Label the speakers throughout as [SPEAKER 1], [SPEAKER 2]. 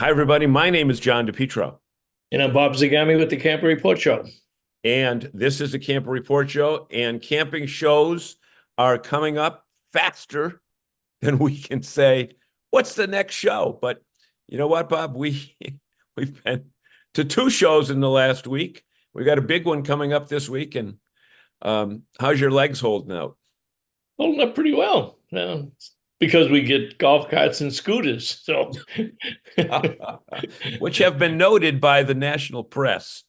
[SPEAKER 1] Hi, everybody. My name is John DePietro,
[SPEAKER 2] And I'm Bob Zagami with the Camper Report Show.
[SPEAKER 1] and this is the Camper Report Show. And camping shows are coming up faster than we can say, what's the next show? But you know what, Bob? We've been to two shows in the last week. We got a big one coming up this week. And how's your legs holding out?
[SPEAKER 2] Holding up pretty well. Because we get golf carts and scooters. So
[SPEAKER 1] Which have been noted by the national press,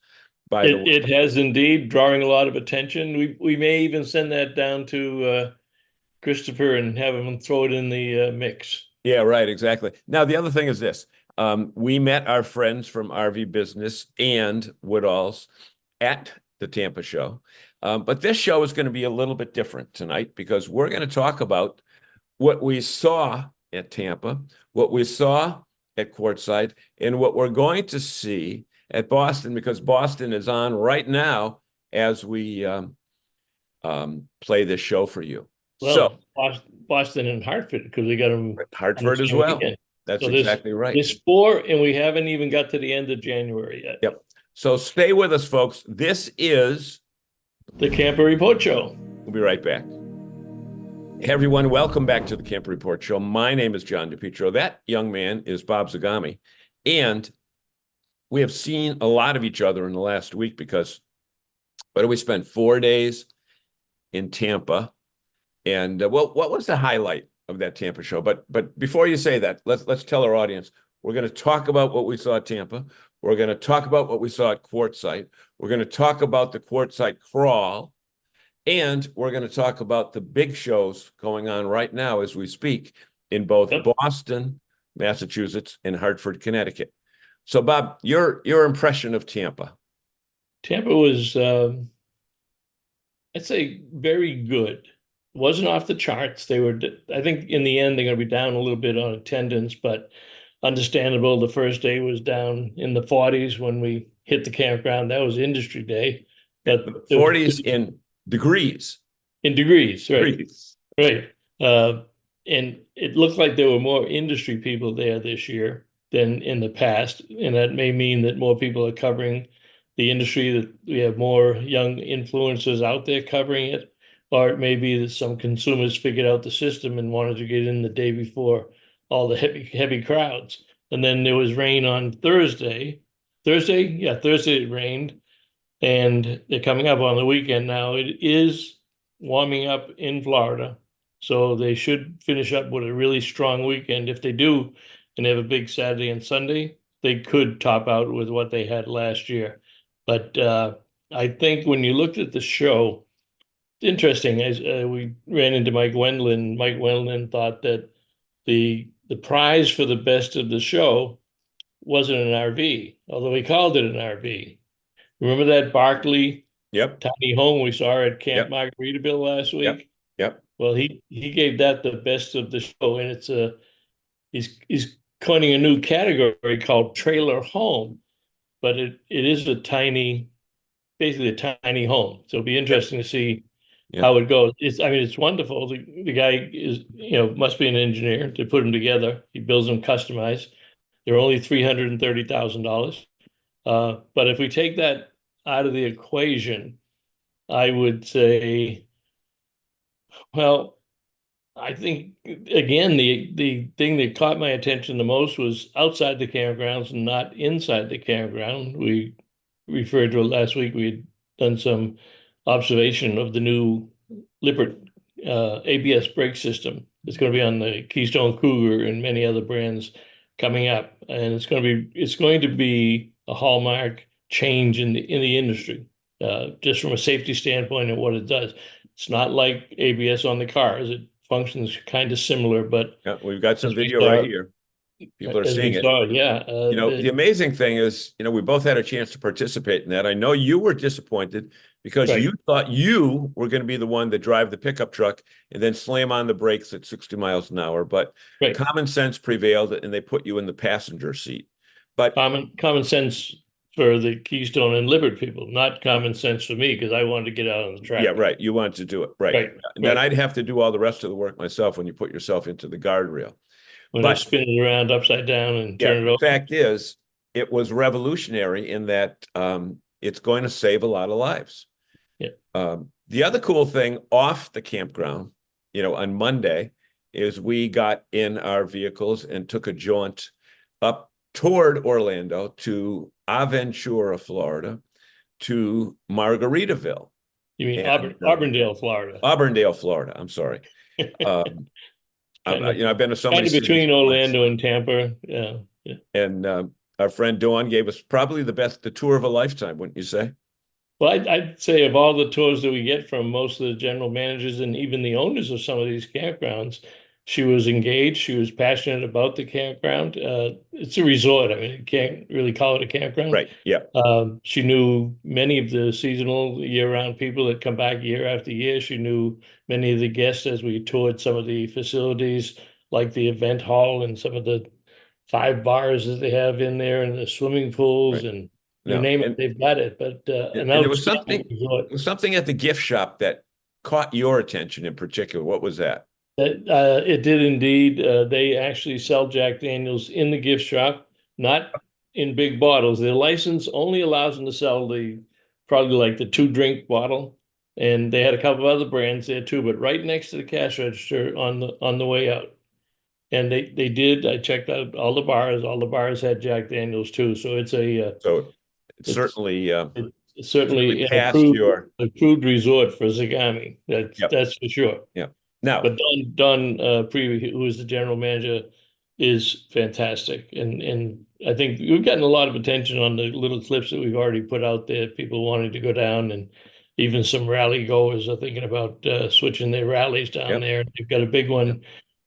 [SPEAKER 1] by the way.
[SPEAKER 2] it has indeed drawing a lot of attention. We may even send that down to Christopher and have him throw it in the mix.
[SPEAKER 1] Yeah, right, exactly. Now, the other thing is this. We met our friends from RV Business and Woodall's at the Tampa show. But this show is going to be a little bit different tonight because we're going to talk about what we saw at Tampa, what we saw at Quartzsite, and what we're going to see at Boston, because Boston is on right now as we play this show for you.
[SPEAKER 2] Well, Boston and Hartford, because we got them
[SPEAKER 1] Hartford as well.
[SPEAKER 2] weekend.
[SPEAKER 1] That's
[SPEAKER 2] So
[SPEAKER 1] exactly right.
[SPEAKER 2] There's four, and we haven't even got to the end of January yet.
[SPEAKER 1] Yep. So stay with us, folks. This is
[SPEAKER 2] The Camper Report Show.
[SPEAKER 1] We'll be right back. Hey, everyone. Welcome back to the Camper Report Show. My name is John DePietro. That young man is Bob Zagami. And we have seen a lot of each other in the last week because what did we spend? 4 days in Tampa. And what was the highlight of that Tampa show? But before you say that, let's tell our audience, we're going to talk about what we saw at Tampa. We're going to talk about what we saw at Quartzsite. We're going to talk about the Quartzsite crawl. And we're going to talk about the big shows going on right now as we speak in both Boston, Massachusetts, and Hartford, Connecticut. So, Bob, your impression of Tampa.
[SPEAKER 2] Tampa was, I'd say, very good. Wasn't off the charts. I think in the end, they're going to be down a little bit on attendance, but understandable. The first day was down in the 40s when we hit the campground. That was industry day.
[SPEAKER 1] But 40s in degrees.
[SPEAKER 2] In degrees, right.
[SPEAKER 1] Degrees.
[SPEAKER 2] Right. And it looked like there were more industry people there this year than in the past. And that may mean that more people are covering the industry, that we have more young influencers out there covering it. Or it may be that some consumers figured out the system and wanted to get in the day before all the heavy crowds. And then there was rain on Thursday. Yeah, Thursday it rained. And they're coming up on the weekend now. It is warming up in Florida. So they should finish up with a really strong weekend. If they do, and they have a big Saturday and Sunday, they could top out with what they had last year. But I think when you looked at the show, interesting. As we ran into Mike Wendland. Mike Wendland thought that the prize for the best of the show wasn't an RV, although he called it an RV. Remember that Barkley tiny home we saw at Camp Margaritaville last week?
[SPEAKER 1] Yep.
[SPEAKER 2] Well, he gave that the best of the show, and it's he's coining a new category called trailer home, but it is basically a tiny home. So it'll be interesting to see how it goes. It's wonderful. The guy is, must be an engineer to put them together. He builds them customized. They're only $330,000. But if we take that out of the equation, I would say, well, I think, again, the thing that caught my attention the most was outside the campgrounds and not inside the campground. We referred to it last week. We had done some observation of the new Lippert ABS brake system. It's going to be on the Keystone Cougar and many other brands coming up, and it's going to be a hallmark change in the industry, just from a safety standpoint and what it does. It's not like ABS on the cars. It functions kind of similar, but
[SPEAKER 1] we've got some video right here. People are seeing it.
[SPEAKER 2] The
[SPEAKER 1] amazing thing is, we both had a chance to participate in that. I know you were disappointed because you thought you were going to be the one that drive the pickup truck and then slam on the brakes at 60 miles an hour. But common sense prevailed and they put you in the passenger seat. But
[SPEAKER 2] common sense for the Keystone and Lippert people, not common sense for me because I wanted to get out on the track.
[SPEAKER 1] Yeah, right. You wanted to do it. Right. And then I'd have to do all the rest of the work myself when you put yourself into the guardrail.
[SPEAKER 2] when they
[SPEAKER 1] But
[SPEAKER 2] spin it around upside down and
[SPEAKER 1] yeah,
[SPEAKER 2] turn it
[SPEAKER 1] the
[SPEAKER 2] over.
[SPEAKER 1] fact is, it was revolutionary in that it's going to save a lot of lives.
[SPEAKER 2] Yeah.
[SPEAKER 1] The other cool thing off the campground, on Monday, is we got in our vehicles and took a jaunt up toward Orlando to Aventura, Florida, to Margaritaville.
[SPEAKER 2] You mean
[SPEAKER 1] And
[SPEAKER 2] Auburndale, Florida?
[SPEAKER 1] Auburndale, Florida. I'm sorry. Um,
[SPEAKER 2] Kind of,
[SPEAKER 1] I've been to so
[SPEAKER 2] kind
[SPEAKER 1] many
[SPEAKER 2] of
[SPEAKER 1] cities
[SPEAKER 2] between
[SPEAKER 1] at once,
[SPEAKER 2] Orlando and Tampa. Yeah, yeah.
[SPEAKER 1] and our friend Dawn gave us probably the tour of a lifetime, wouldn't you say?
[SPEAKER 2] Well, I'd say of all the tours that we get from most of the general managers and even the owners of some of these campgrounds, she was engaged. She was passionate about the campground. It's a resort. I mean, you can't really call it a campground.
[SPEAKER 1] Right. Yeah.
[SPEAKER 2] She knew many of the seasonal year-round people that come back year after year. She knew many of the guests as we toured some of the facilities, like the event hall and some of the 5 bars that they have in there and the swimming pools
[SPEAKER 1] Right.
[SPEAKER 2] and you
[SPEAKER 1] No.
[SPEAKER 2] name it, they've got it. But an
[SPEAKER 1] And there was
[SPEAKER 2] outstanding resort.
[SPEAKER 1] something at the gift shop that caught your attention in particular. What was that?
[SPEAKER 2] That it did indeed. They actually sell Jack Daniels in the gift shop, not in big bottles. Their license only allows them to sell probably like the 2 drink bottle. And they had a couple of other brands there too, but right next to the cash register on the way out. And they did. I checked out all the bars. All the bars had Jack Daniels too. So
[SPEAKER 1] So it's
[SPEAKER 2] it's
[SPEAKER 1] certainly
[SPEAKER 2] it's certainly an
[SPEAKER 1] past your.
[SPEAKER 2] approved resort for Zagami.
[SPEAKER 1] Yep.
[SPEAKER 2] That's for sure.
[SPEAKER 1] Yep. Now,
[SPEAKER 2] But Don Prevey, who is the general manager, is fantastic, and I think we've gotten a lot of attention on the little clips that we've already put out there. People wanting to go down, and even some rally goers are thinking about switching their rallies down
[SPEAKER 1] yep.
[SPEAKER 2] there. They've got a big
[SPEAKER 1] Yep.
[SPEAKER 2] one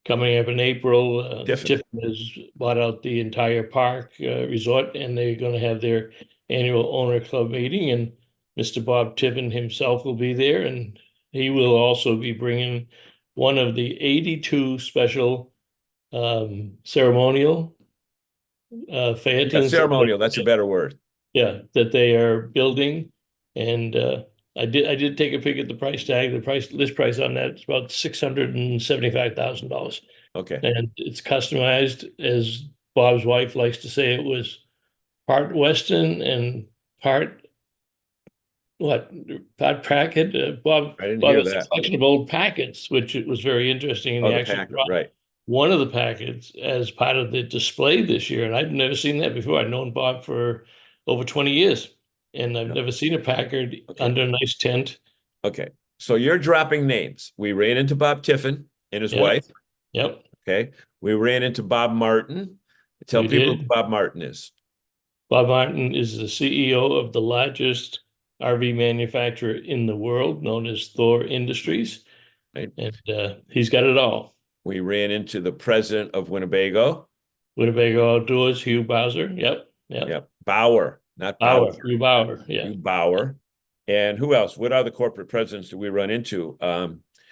[SPEAKER 2] coming up in April.
[SPEAKER 1] Tiffin.
[SPEAKER 2] Tiffin has bought out the entire park resort, and they're going to have their annual owner club meeting, and Mr. Bob Tiffin himself will be there, and he will also be bringing one of the 82 special ceremonial
[SPEAKER 1] Yeah,
[SPEAKER 2] Phaetons
[SPEAKER 1] ceremonial. That's a better word.
[SPEAKER 2] that they are building. And I did take a peek at the price tag. The list price on that is about $675,000.
[SPEAKER 1] Okay.
[SPEAKER 2] And it's customized, as Bob's wife likes to say, it was part Weston and part what Pat Packet.
[SPEAKER 1] I didn't
[SPEAKER 2] Bob
[SPEAKER 1] hear
[SPEAKER 2] has a
[SPEAKER 1] that.
[SPEAKER 2] collection of old packets, which it was very interesting. And
[SPEAKER 1] Oh,
[SPEAKER 2] he
[SPEAKER 1] the
[SPEAKER 2] actually
[SPEAKER 1] packet.
[SPEAKER 2] brought
[SPEAKER 1] Right.
[SPEAKER 2] one of the packets as part of the display this year. And I'd never seen that before. I'd known Bob for over 20 years, and I've never seen a Packard
[SPEAKER 1] Okay.
[SPEAKER 2] under a nice tent.
[SPEAKER 1] Okay. So you're dropping names. We ran into Bob Tiffin and his
[SPEAKER 2] Yep.
[SPEAKER 1] wife.
[SPEAKER 2] Yep.
[SPEAKER 1] Okay. We ran into Bob Martin. Tell
[SPEAKER 2] We
[SPEAKER 1] people
[SPEAKER 2] did.
[SPEAKER 1] who Bob Martin is.
[SPEAKER 2] Bob Martin is the CEO of the largest RV manufacturer in the world, known as Thor Industries.
[SPEAKER 1] Right.
[SPEAKER 2] And he's got it all.
[SPEAKER 1] We ran into the president of Winnebago.
[SPEAKER 2] Winnebago Outdoors, Hugh Bowser. Yep. Yep.
[SPEAKER 1] Yep. Bauer, not
[SPEAKER 2] Bauer,
[SPEAKER 1] Bowser.
[SPEAKER 2] Hugh Bauer. Yeah.
[SPEAKER 1] Hugh Bauer. And who else? What other corporate presidents did we run into?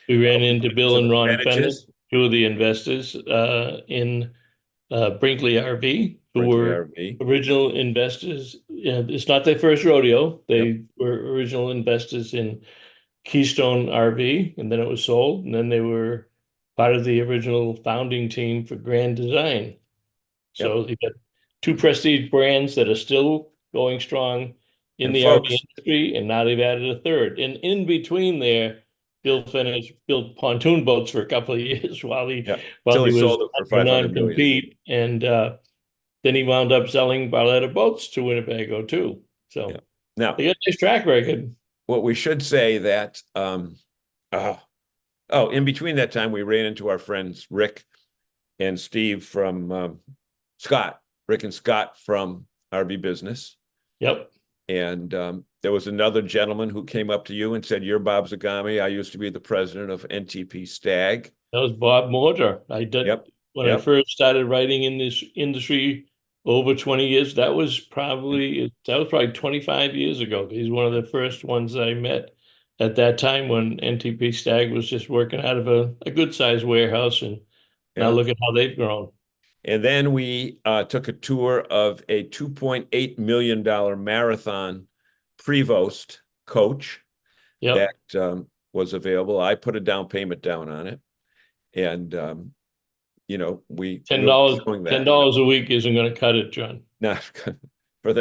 [SPEAKER 2] We ran into Bill and Ron Fennick,
[SPEAKER 1] Benitages,
[SPEAKER 2] 2 of the investors in Brinkley RV, who
[SPEAKER 1] Brinkley
[SPEAKER 2] were
[SPEAKER 1] RV.
[SPEAKER 2] original investors. It's not their first rodeo. They
[SPEAKER 1] Yep.
[SPEAKER 2] were original investors in Keystone RV, and then it was sold, and then they were part of the original founding team for Grand Design. So
[SPEAKER 1] Yep.
[SPEAKER 2] you've got 2 prestige brands that are still going strong in
[SPEAKER 1] And
[SPEAKER 2] the RV
[SPEAKER 1] folks,
[SPEAKER 2] industry, and now they've added a third. And in between there, Bill finished built pontoon boats for a couple of years while he
[SPEAKER 1] yeah,
[SPEAKER 2] while
[SPEAKER 1] till
[SPEAKER 2] he
[SPEAKER 1] he
[SPEAKER 2] was
[SPEAKER 1] sold it for
[SPEAKER 2] under
[SPEAKER 1] 500 million.
[SPEAKER 2] non-compete, and then he wound up selling Barletta boats to Winnebago too. So
[SPEAKER 1] Yeah. Now,
[SPEAKER 2] they got a nice track record.
[SPEAKER 1] what we should say that in between that time, we ran into our friends Rick and Steve from Scott, Rick and Scott from RV Business.
[SPEAKER 2] Yep.
[SPEAKER 1] And there was another gentleman who came up to you and said, "You're Bob Zagami. I used to be the president of NTP Stag."
[SPEAKER 2] That was Bob Mortar. I did
[SPEAKER 1] Yep.
[SPEAKER 2] when I first started writing in this industry over 20 years. That was probably 25 years ago. He's one of the first ones I met at that time when NTP Stag was just working out of a good sized warehouse, and now
[SPEAKER 1] Yeah.
[SPEAKER 2] look at how they've grown.
[SPEAKER 1] And then we took a tour of a $2.8 million marathon Prevost coach
[SPEAKER 2] Yep.
[SPEAKER 1] that was available. I put a down payment down on it. And
[SPEAKER 2] ten
[SPEAKER 1] we'll be
[SPEAKER 2] dollars
[SPEAKER 1] showing
[SPEAKER 2] ten
[SPEAKER 1] that.
[SPEAKER 2] dollars a week isn't going to cut it, John.
[SPEAKER 1] Now, I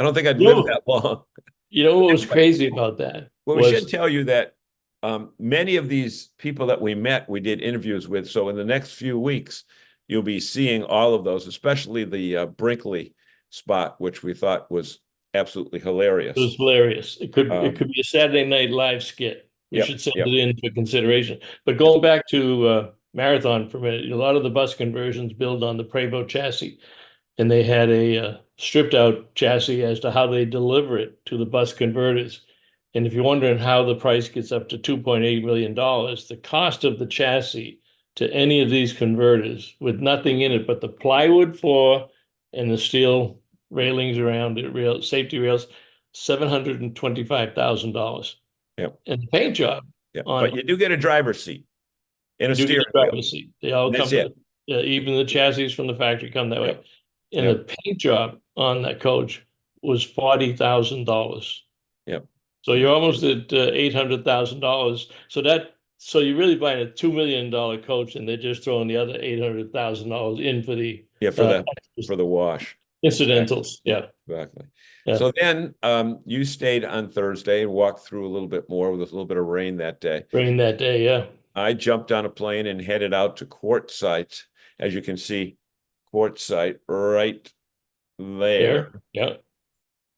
[SPEAKER 1] don't think I'd live
[SPEAKER 2] No,
[SPEAKER 1] that long.
[SPEAKER 2] you know what was crazy about that
[SPEAKER 1] Well, we should
[SPEAKER 2] was
[SPEAKER 1] tell you that many of these people that we met, we did interviews with. So in the next few weeks, you'll be seeing all of those, especially the Brinkley spot, which we thought was absolutely
[SPEAKER 2] it
[SPEAKER 1] hilarious.
[SPEAKER 2] was hilarious. It
[SPEAKER 1] Um,
[SPEAKER 2] could be a Saturday Night Live skit. We
[SPEAKER 1] yep,
[SPEAKER 2] should send
[SPEAKER 1] yep,
[SPEAKER 2] it in for consideration. But
[SPEAKER 1] yep,
[SPEAKER 2] going back to Marathon for a minute, a lot of the bus conversions build on the Prevost chassis, and they had a stripped out chassis as to how they deliver it to the bus converters. And if you're wondering how the price gets up to $2.8 million, the cost of the chassis to any of these converters with nothing in it but the plywood floor and the steel railings around it, safety rails, $725,000.
[SPEAKER 1] yep,
[SPEAKER 2] And the paint job
[SPEAKER 1] yep.
[SPEAKER 2] on
[SPEAKER 1] But you do get a driver's seat and a
[SPEAKER 2] you do get
[SPEAKER 1] steering
[SPEAKER 2] a
[SPEAKER 1] wheel.
[SPEAKER 2] driver's seat. They all
[SPEAKER 1] And
[SPEAKER 2] come
[SPEAKER 1] that's
[SPEAKER 2] with
[SPEAKER 1] it.
[SPEAKER 2] it. Even the chassis from the factory come that way.
[SPEAKER 1] Yep,
[SPEAKER 2] And the
[SPEAKER 1] yep,
[SPEAKER 2] paint job on that coach was $40,000.
[SPEAKER 1] yep.
[SPEAKER 2] So you're almost at $800,000. So you're really buying a $2 million coach, and they're just throwing the other $800,000 in for the
[SPEAKER 1] Yeah,
[SPEAKER 2] uh,
[SPEAKER 1] for the wash. Exactly.
[SPEAKER 2] incidentals. Yeah,
[SPEAKER 1] Exactly.
[SPEAKER 2] yeah.
[SPEAKER 1] So then you stayed on Thursday and walked through a little bit more with a little bit of rain that day.
[SPEAKER 2] Rain that day. Yeah,
[SPEAKER 1] I jumped on a plane and headed out to Quartzsite. As you can see, Quartzsite right there,
[SPEAKER 2] there. Yeah,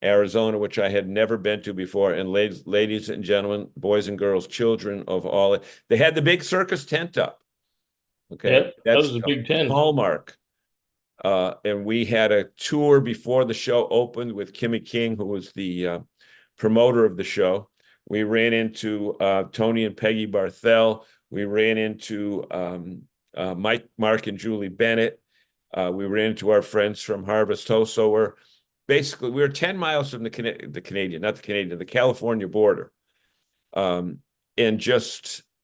[SPEAKER 1] Arizona, which I had never been to before. And ladies and gentlemen, boys and girls, children of all, they had the big circus tent up.
[SPEAKER 2] yeah.
[SPEAKER 1] Okay,
[SPEAKER 2] That
[SPEAKER 1] that's
[SPEAKER 2] was a
[SPEAKER 1] the
[SPEAKER 2] Big Ten.
[SPEAKER 1] hallmark. And we had a tour before the show opened with Kimmy King, who was the promoter of the show. We ran into Tony and Peggy Barthel. We ran into Mike, Mark, and Julie Bennett. We ran into our friends from Harvest Toast. So we're 10 miles from the Canadian, not the Canadian, the California border. And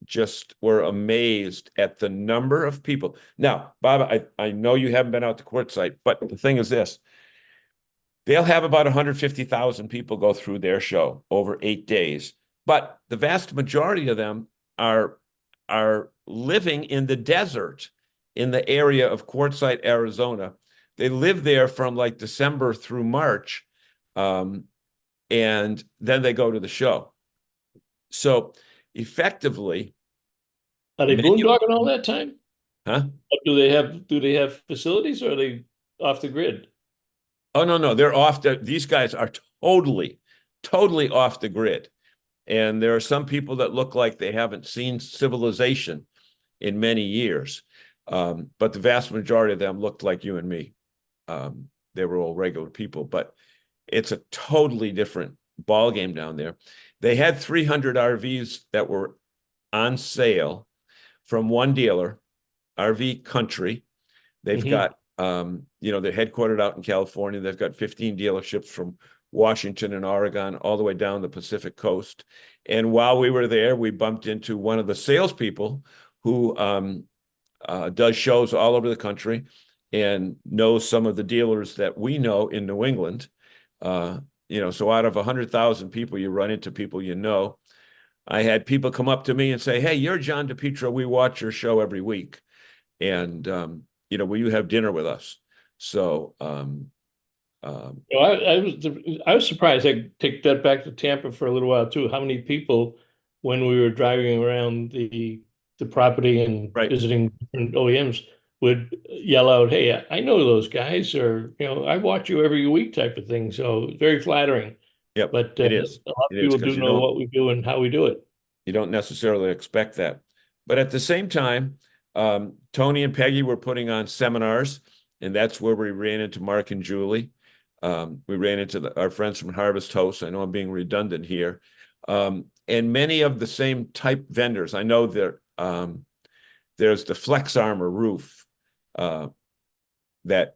[SPEAKER 1] just were amazed at the number of people. Now, Bob, I know you haven't been out to Quartzsite, but the thing is this. They'll have about 150,000 people go through their show over 8 days, but the vast majority of them are living in the desert in the area of Quartzsite, Arizona. They live there from like December through March, and then they go to the show. So effectively,
[SPEAKER 2] Are they
[SPEAKER 1] many,
[SPEAKER 2] boondocking all that time?
[SPEAKER 1] huh?
[SPEAKER 2] Do they have facilities, or are they off the grid?
[SPEAKER 1] Oh, no, they're these guys are totally off the grid. And there are some people that look like they haven't seen civilization in many years. But the vast majority of them looked like you and me. They were all regular people, but it's a totally different ball game down there. They had 300 RVs that were on sale from one dealer, RV Country. They've got they're headquartered out in California. They've got 15 dealerships from Washington and Oregon all the way down the Pacific coast. And while we were there, we bumped into one of the salespeople who does shows all over the country and knows some of the dealers that we know in New England. So out of 100,000 people, you run into people you know. I had people come up to me and say, "Hey, you're John DePietro. We watch your show every week. And will you have dinner with us?" So
[SPEAKER 2] I was surprised. I take that back to Tampa for a little while too. How many people, when we were driving around the property and
[SPEAKER 1] right.
[SPEAKER 2] visiting different OEMs, would yell out, "Hey, I know those guys," or "I watch you every week," type of thing. So it's very flattering.
[SPEAKER 1] Yep,
[SPEAKER 2] But
[SPEAKER 1] it is.
[SPEAKER 2] a lot
[SPEAKER 1] It
[SPEAKER 2] of
[SPEAKER 1] is
[SPEAKER 2] people
[SPEAKER 1] because
[SPEAKER 2] do know what we do and how we do it.
[SPEAKER 1] you don't necessarily expect that. But at the same time, Tony and Peggy were putting on seminars, and that's where we ran into Mark and Julie. We ran into our friends from Harvest Host. I know I'm being redundant here. And many of the same type vendors. I know there's the Flex Armor roof that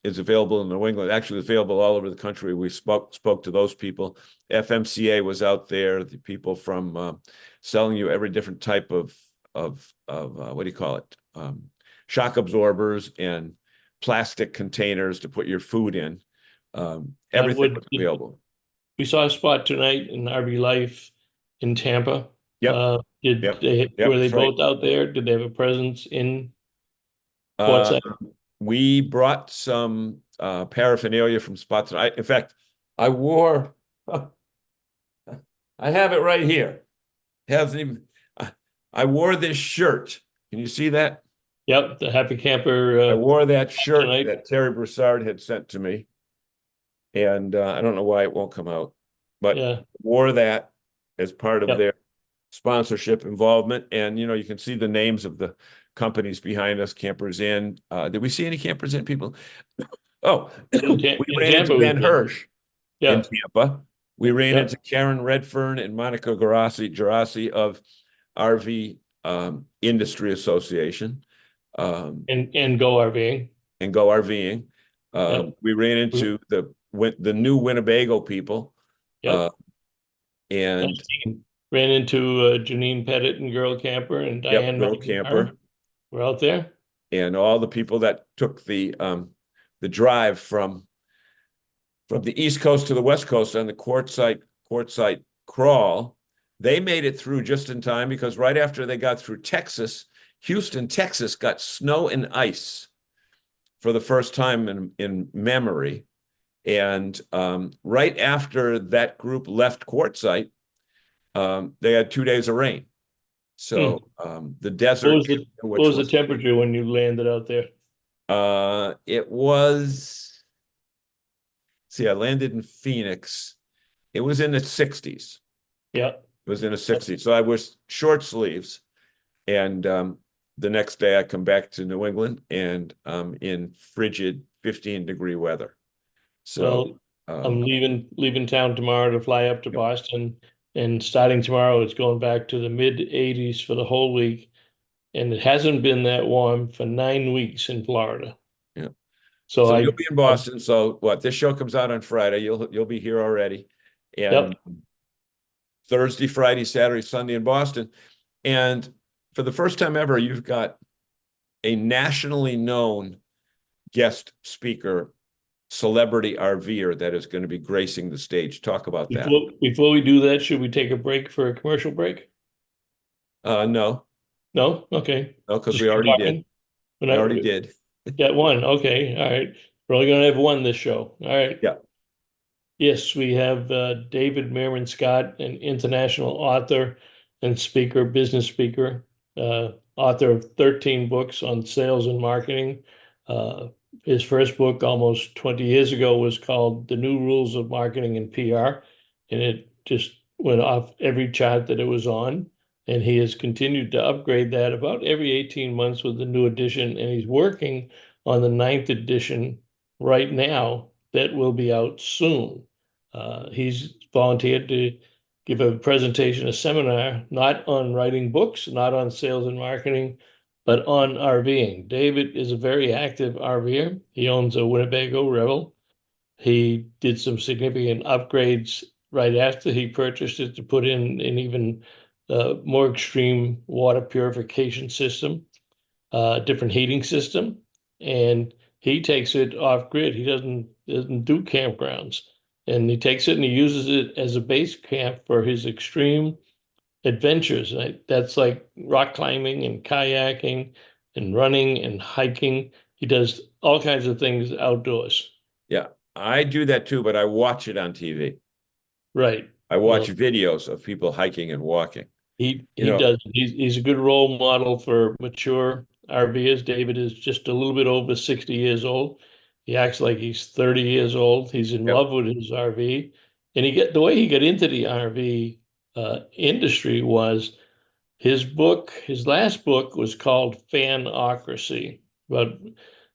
[SPEAKER 1] is available in New England. Actually, it's available all over the country. We spoke to those people. FMCA was out there. The people from selling you every different type of what do you call it? Shock absorbers and plastic containers to put your food in. Everything was available.
[SPEAKER 2] We saw a spot tonight in RV Life in Tampa.
[SPEAKER 1] Yep.
[SPEAKER 2] Were
[SPEAKER 1] Yep.
[SPEAKER 2] they
[SPEAKER 1] That's right.
[SPEAKER 2] both out there? Did they have a presence in What's
[SPEAKER 1] Uh,
[SPEAKER 2] that?
[SPEAKER 1] we brought some paraphernalia from spots. In fact, I wore. I have it right here. Hasn't even. I wore this shirt. Can you see that?
[SPEAKER 2] Yep, the Happy Camper
[SPEAKER 1] I wore that shirt
[SPEAKER 2] tonight.
[SPEAKER 1] that Terry Broussard had sent to me, and I don't know why it won't come out, but
[SPEAKER 2] Yeah,
[SPEAKER 1] wore that as part of
[SPEAKER 2] yep.
[SPEAKER 1] their sponsorship involvement. And you can see the names of the companies behind us. Campers Inn. Did we see any Campers Inn people? Oh, we
[SPEAKER 2] In
[SPEAKER 1] ran into
[SPEAKER 2] Tampa we
[SPEAKER 1] Ben
[SPEAKER 2] did.
[SPEAKER 1] Hirsch in
[SPEAKER 2] Yeah,
[SPEAKER 1] Tampa. We ran into
[SPEAKER 2] yep.
[SPEAKER 1] Karen Redfern and Monica Gerasi of RV Industry Association
[SPEAKER 2] And Go RVing.
[SPEAKER 1] and Go RVing.
[SPEAKER 2] Yep.
[SPEAKER 1] We ran into the new Winnebago people uh,
[SPEAKER 2] Yep.
[SPEAKER 1] and
[SPEAKER 2] Nice team. Ran into Janine Pettit and Girl Camper and
[SPEAKER 1] yep,
[SPEAKER 2] Diane
[SPEAKER 1] Girl Camper
[SPEAKER 2] McNamara. We're out there.
[SPEAKER 1] and all the people that took the drive from the East Coast to the West Coast on the Quartzsite crawl. They made it through just in time because right after they got through Texas, Houston, Texas got snow and ice for the first time in memory. And right after that group left Quartzsite, they had 2 days of rain.
[SPEAKER 2] Hmm.
[SPEAKER 1] So the desert,
[SPEAKER 2] What
[SPEAKER 1] which
[SPEAKER 2] was the
[SPEAKER 1] was,
[SPEAKER 2] temperature when you landed out there?
[SPEAKER 1] it was, see, I landed in Phoenix. It was in the 60s.
[SPEAKER 2] Yeah.
[SPEAKER 1] It was in the 60s. So I was short sleeves. And the next day I come back to New England and in frigid 15-degree weather. So
[SPEAKER 2] Well, I'm
[SPEAKER 1] um,
[SPEAKER 2] leaving town tomorrow to fly up to
[SPEAKER 1] yep,
[SPEAKER 2] Boston, and starting tomorrow, it's going back to the mid 80s for the whole week, and it hasn't been that warm for 9 weeks in Florida.
[SPEAKER 1] yeah.
[SPEAKER 2] So
[SPEAKER 1] So you'll be in Boston. So what? This show comes out on Friday. You'll be here already. And
[SPEAKER 2] yep,
[SPEAKER 1] Thursday, Friday, Saturday, Sunday in Boston. And for the first time ever, you've got a nationally known guest speaker, celebrity RVer that is going to be gracing the stage. Talk about that.
[SPEAKER 2] before we do that, should we take a break for a commercial break?
[SPEAKER 1] No,
[SPEAKER 2] No? Okay.
[SPEAKER 1] no, because
[SPEAKER 2] Just
[SPEAKER 1] we
[SPEAKER 2] keep
[SPEAKER 1] already did.
[SPEAKER 2] talking. We're
[SPEAKER 1] We already
[SPEAKER 2] not,
[SPEAKER 1] did.
[SPEAKER 2] got one. Okay. All right. We're only going to have one this show. All right.
[SPEAKER 1] Yeah.
[SPEAKER 2] Yes, we have David Meerman Scott, an international author and speaker, business speaker, author of 13 books on sales and marketing. Uh, his first book, almost 20 years ago, was called The New Rules of Marketing and PR, and it just went off every chart that it was on. And he has continued to upgrade that about every 18 months with a new edition, and he's working on the ninth edition right now that will be out soon. He's volunteered to give a presentation, a seminar, not on writing books, not on sales and marketing, but on RVing. David is a very active RVer. He owns a Winnebago Rebel. He did some significant upgrades right after he purchased it to put in an even more extreme water purification system, different heating system, and he takes it off grid. He doesn't do campgrounds, and he takes it and he uses it as a base camp for his extreme adventures. That's like rock climbing and kayaking and running and hiking. He does all kinds of things outdoors.
[SPEAKER 1] Yeah. I do that too, but I watch it on TV.
[SPEAKER 2] Right.
[SPEAKER 1] I watch
[SPEAKER 2] Well,
[SPEAKER 1] videos of people hiking and walking. You
[SPEAKER 2] he
[SPEAKER 1] know,
[SPEAKER 2] does. He's a good role model for mature RVers. David is just a little bit over 60 years old. He acts like he's 30 years old. He's in
[SPEAKER 1] yep.
[SPEAKER 2] love with his RV. And the way he got into the RV industry was his last book was called Fanocracy, about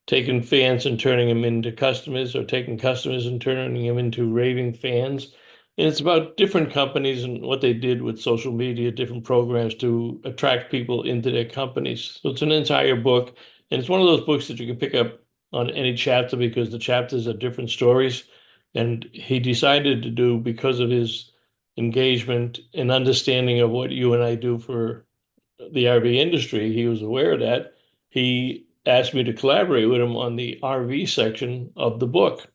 [SPEAKER 2] taking fans and turning them into customers, or taking customers and turning them into raving fans. And it's about different companies and what they did with social media, different programs to attract people into their companies. So it's an entire book. And it's one of those books that you can pick up on any chapter because the chapters are different stories. And he decided to do, because of his engagement and understanding of what you and I do for the RV industry, he was aware of that. He asked me to collaborate with him on the RV section of the book.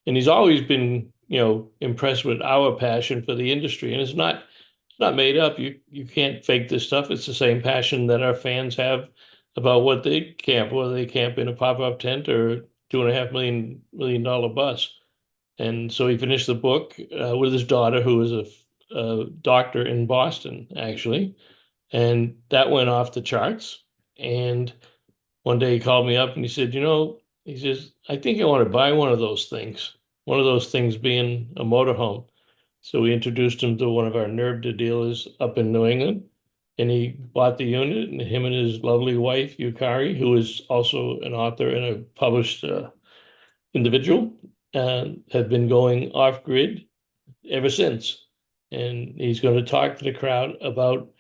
[SPEAKER 2] And he's always been, impressed with our passion for the industry. And it's not made up. You can't fake this stuff. It's the same passion that our fans have about what they camp, whether they camp in a pop-up tent or $2.5 million bus. And so he finished the book with his daughter, who is a doctor in Boston, actually. And that went off the charts. And one day he called me up and he said, he says, I think I want to buy one of those things being a motorhome. So we introduced him to one of our NERVDA dealers up in New England, and he bought the unit, and him and his lovely wife, Yukari, who is also an author and a published individual, have been going off grid ever since. And he's going to talk to the crowd about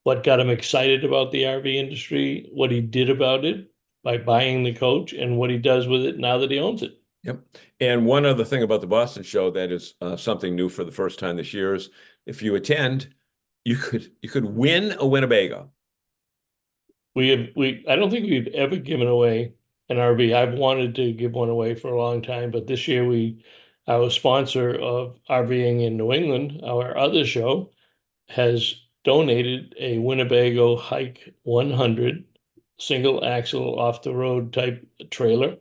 [SPEAKER 2] what got him excited about the RV industry, what he did about it by buying the coach, and what he does with it now that he owns it.
[SPEAKER 1] Yep. And one other thing about the Boston show that is something new for the first time this year is if you attend, you could win a Winnebago.
[SPEAKER 2] I don't think we've ever given away an RV. I've wanted to give one away for a long time, but this year our sponsor of RVing in New England, our other show, has donated a Winnebago Hike 100 single axle off the road type trailer.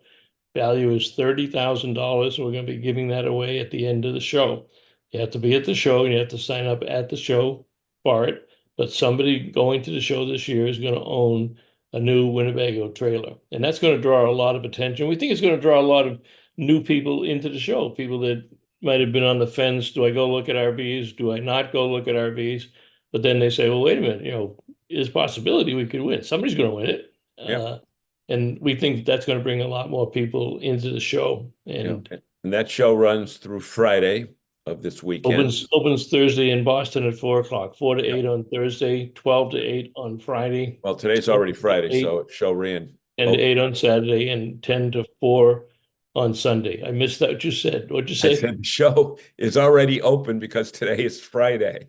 [SPEAKER 2] Value is $30,000. We're going to be giving that away at the end of the show. You have to be at the show and you have to sign up at the show for it. But somebody going to the show this year is going to own a new Winnebago trailer. And that's going to draw a lot of attention. We think it's going to draw a lot of new people into the show, people that might have been on the fence. Do I go look at RVs? Do I not go look at RVs? But then they say, well, wait a minute, there's a possibility we could win. Somebody's going to win it.
[SPEAKER 1] Yeah.
[SPEAKER 2] And we think that's going to bring a lot more people into the show. And
[SPEAKER 1] And that show runs through Friday of this weekend.
[SPEAKER 2] Opens Thursday in Boston at 4:00, 4 to 8 on Thursday, 12 to 8 on Friday.
[SPEAKER 1] Well, today's already Friday, so show ran.
[SPEAKER 2] 10 to 8 on Saturday, and 10 to 4 on Sunday. I missed that what you said. What'd you say?
[SPEAKER 1] I said the show is already open because today is Friday.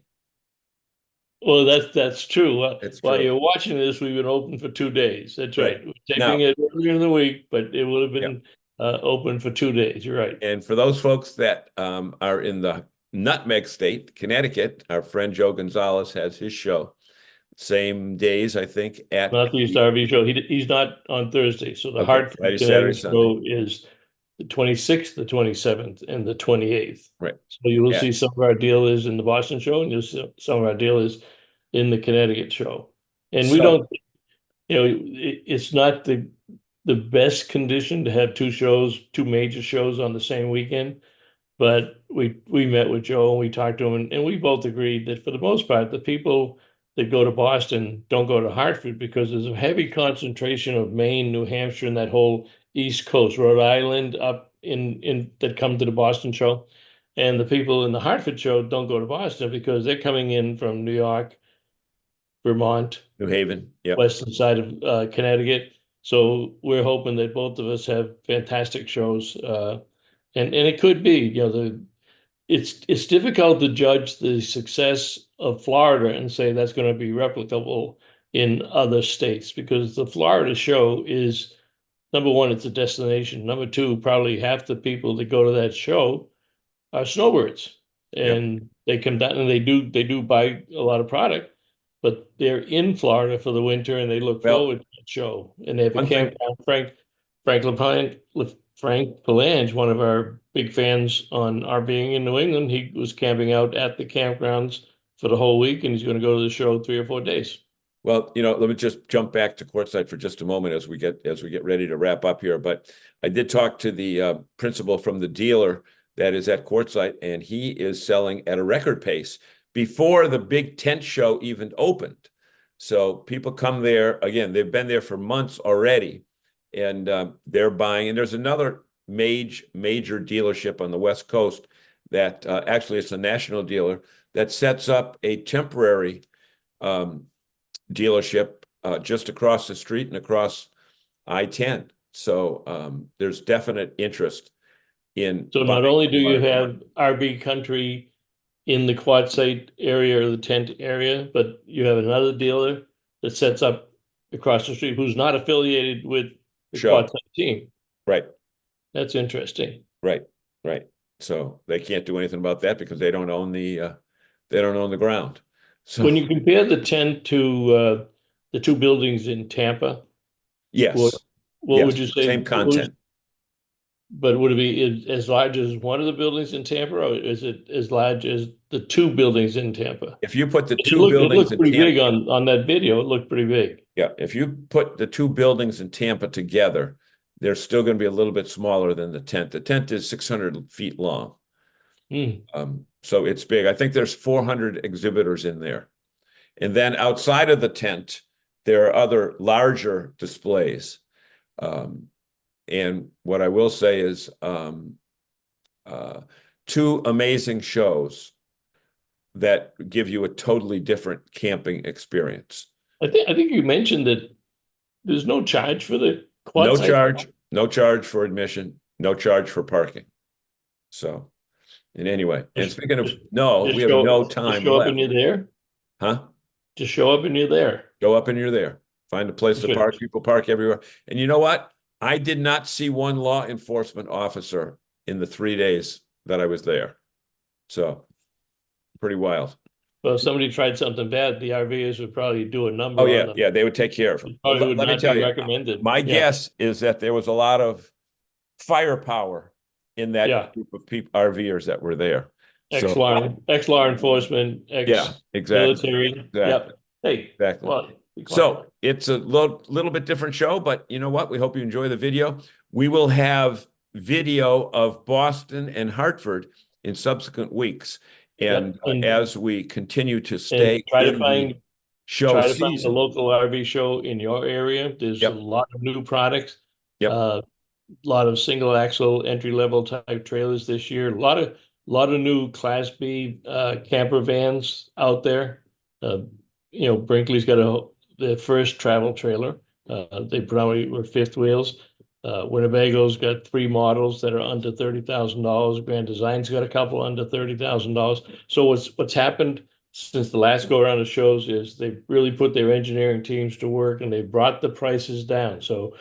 [SPEAKER 2] Well, that's true. While
[SPEAKER 1] true.
[SPEAKER 2] you're watching this, we've been open for 2 days. That's right. We're taping
[SPEAKER 1] Now,
[SPEAKER 2] it earlier in the week, but it would have been open for 2 days. You're right.
[SPEAKER 1] And for those folks that are in the Nutmeg State, Connecticut, our friend Joe Gonzalez has his show. Same days, I think, at
[SPEAKER 2] Northeast RV show. He's not on Thursday. So the Hartford
[SPEAKER 1] Friday, Saturday,
[SPEAKER 2] show is the 26th, the 27th, and the 28th.
[SPEAKER 1] Right.
[SPEAKER 2] So you will see some of our dealers in the Boston show, and you'll see some of our dealers in the Connecticut show. And we don't, it's not the best condition to have two major shows on the same weekend. But we met with Joe and we talked to him, and we both agreed that for the most part, the people that go to Boston don't go to Hartford because there's a heavy concentration of Maine, New Hampshire, and that whole East Coast, Rhode Island up in that come to the Boston show. And the people in the Hartford show don't go to Boston because they're coming in from New York, Vermont,
[SPEAKER 1] New Haven,
[SPEAKER 2] western side of Connecticut. So we're hoping that both of us have fantastic shows. And it could be, it's difficult to judge the success of Florida and say that's going to be replicable in other states because the Florida show is, number one, it's a destination. Number two, probably half the people that go to that show are snowbirds, and they come down and they do buy a lot of product, but they're in Florida for the winter and they look forward to that show. And they have a campground. Frank Palange, one of our big fans on RVing in New England, he was camping out at the campgrounds for the whole week, and he's going to go to the show 3 or 4 days.
[SPEAKER 1] Well, let me just jump back to Quartzsite for just a moment as we get ready to wrap up here. But I did talk to the principal from the dealer that is at Quartzsite, and he is selling at a record pace before the big tent show even opened. So people come there again. They've been there for months already. And they're buying. And there's another major dealership on the West Coast that actually it's a national dealer that sets up a temporary dealership just across the street and across I-10. So there's definite interest in.
[SPEAKER 2] So not only do you have RV Country in the Quartzsite area or the tent area, but you have another dealer that sets up across the street who's not affiliated with the Quartzsite team.
[SPEAKER 1] Right.
[SPEAKER 2] That's interesting.
[SPEAKER 1] Right. So they can't do anything about that because they don't own the ground. So
[SPEAKER 2] when you compare the tent to the two buildings in Tampa, What
[SPEAKER 1] Yes.
[SPEAKER 2] what would
[SPEAKER 1] Yes.
[SPEAKER 2] you say?
[SPEAKER 1] Same content.
[SPEAKER 2] But would it be as large as one of the buildings in Tampa, or is it as large as the two buildings in Tampa?
[SPEAKER 1] If you put the
[SPEAKER 2] It
[SPEAKER 1] two
[SPEAKER 2] it
[SPEAKER 1] buildings
[SPEAKER 2] looked
[SPEAKER 1] in
[SPEAKER 2] pretty
[SPEAKER 1] Tampa,
[SPEAKER 2] big on that video. It looked pretty big.
[SPEAKER 1] yeah, if you put the two buildings in Tampa together, they're still going to be a little bit smaller than the tent. The tent is 600 feet long.
[SPEAKER 2] Hmm.
[SPEAKER 1] So it's big. I think there's 400 exhibitors in there. And then outside of the tent, there are other larger displays. And what I will say is two amazing shows that give you a totally different camping experience.
[SPEAKER 2] I think you mentioned that there's no charge for the
[SPEAKER 1] No
[SPEAKER 2] Quartzsite.
[SPEAKER 1] charge, no charge for admission, no charge for parking. So, and anyway, and
[SPEAKER 2] Just,
[SPEAKER 1] speaking of
[SPEAKER 2] just,
[SPEAKER 1] no, we
[SPEAKER 2] just
[SPEAKER 1] have
[SPEAKER 2] show
[SPEAKER 1] no
[SPEAKER 2] just
[SPEAKER 1] time
[SPEAKER 2] show up and
[SPEAKER 1] left.
[SPEAKER 2] you're there.
[SPEAKER 1] Huh?
[SPEAKER 2] Just show up and you're there.
[SPEAKER 1] Go up and you're there. Find a place
[SPEAKER 2] That's
[SPEAKER 1] to
[SPEAKER 2] right.
[SPEAKER 1] park. People park everywhere. And you know what? I did not see one law enforcement officer in the 3 days that I was there. So pretty wild.
[SPEAKER 2] Well, if somebody tried something bad, the RVers would probably do a
[SPEAKER 1] Oh
[SPEAKER 2] number on
[SPEAKER 1] yeah,
[SPEAKER 2] them.
[SPEAKER 1] yeah, they would take care of them.
[SPEAKER 2] It
[SPEAKER 1] But
[SPEAKER 2] probably would
[SPEAKER 1] let me
[SPEAKER 2] not
[SPEAKER 1] tell
[SPEAKER 2] be
[SPEAKER 1] you,
[SPEAKER 2] recommended.
[SPEAKER 1] my
[SPEAKER 2] Yeah,
[SPEAKER 1] guess is that there was a lot of firepower in that
[SPEAKER 2] yeah.
[SPEAKER 1] group of people, RVers that were there. So
[SPEAKER 2] Ex-law enforcement,
[SPEAKER 1] yeah, exactly,
[SPEAKER 2] ex-military.
[SPEAKER 1] exactly,
[SPEAKER 2] Yep. Hey,
[SPEAKER 1] exactly.
[SPEAKER 2] well, be quiet.
[SPEAKER 1] So it's a little bit different show, but you know what? We hope you enjoy the video. We will have video of Boston and Hartford in subsequent weeks. And
[SPEAKER 2] Yep. And
[SPEAKER 1] as we continue to
[SPEAKER 2] and
[SPEAKER 1] stay in the show
[SPEAKER 2] try to find a
[SPEAKER 1] season.
[SPEAKER 2] local RV show in your area. There's a
[SPEAKER 1] Yep.
[SPEAKER 2] lot of new products.
[SPEAKER 1] Yep.
[SPEAKER 2] A lot of single axle entry level type trailers this year. A lot of new Class B camper vans out there. Uh, Brinkley's got their first travel trailer. They probably were fifth wheels. Winnebago's got three models that are under $30,000. Grand Design's got a couple under $30,000. So what's happened since the last go around of shows is they've really put their engineering teams to work and they brought the prices down. So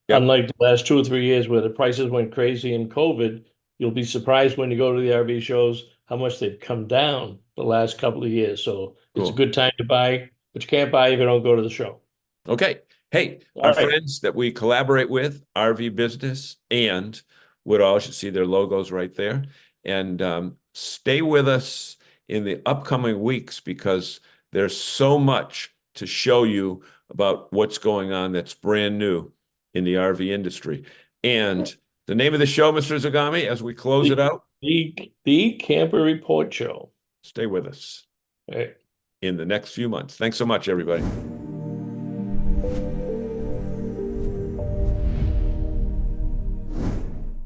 [SPEAKER 1] Yep.
[SPEAKER 2] unlike the last 2 or 3 years where the prices went crazy in COVID, you'll be surprised when you go to the RV shows how much they've come down the last couple of years. So it's a
[SPEAKER 1] Cool.
[SPEAKER 2] good time to buy, but you can't buy if you don't go to the show.
[SPEAKER 1] Okay. Hey,
[SPEAKER 2] All
[SPEAKER 1] our
[SPEAKER 2] right.
[SPEAKER 1] friends that we collaborate with, RV Business and Woodall, should see their logos right there. And stay with us in the upcoming weeks because there's so much to show you about what's going on that's brand new in the RV industry. And the name of the show, Mr. Zagami, as we close it out,
[SPEAKER 2] The Camper Report Show.
[SPEAKER 1] stay with us
[SPEAKER 2] All right.
[SPEAKER 1] in the next few months. Thanks so much, everybody.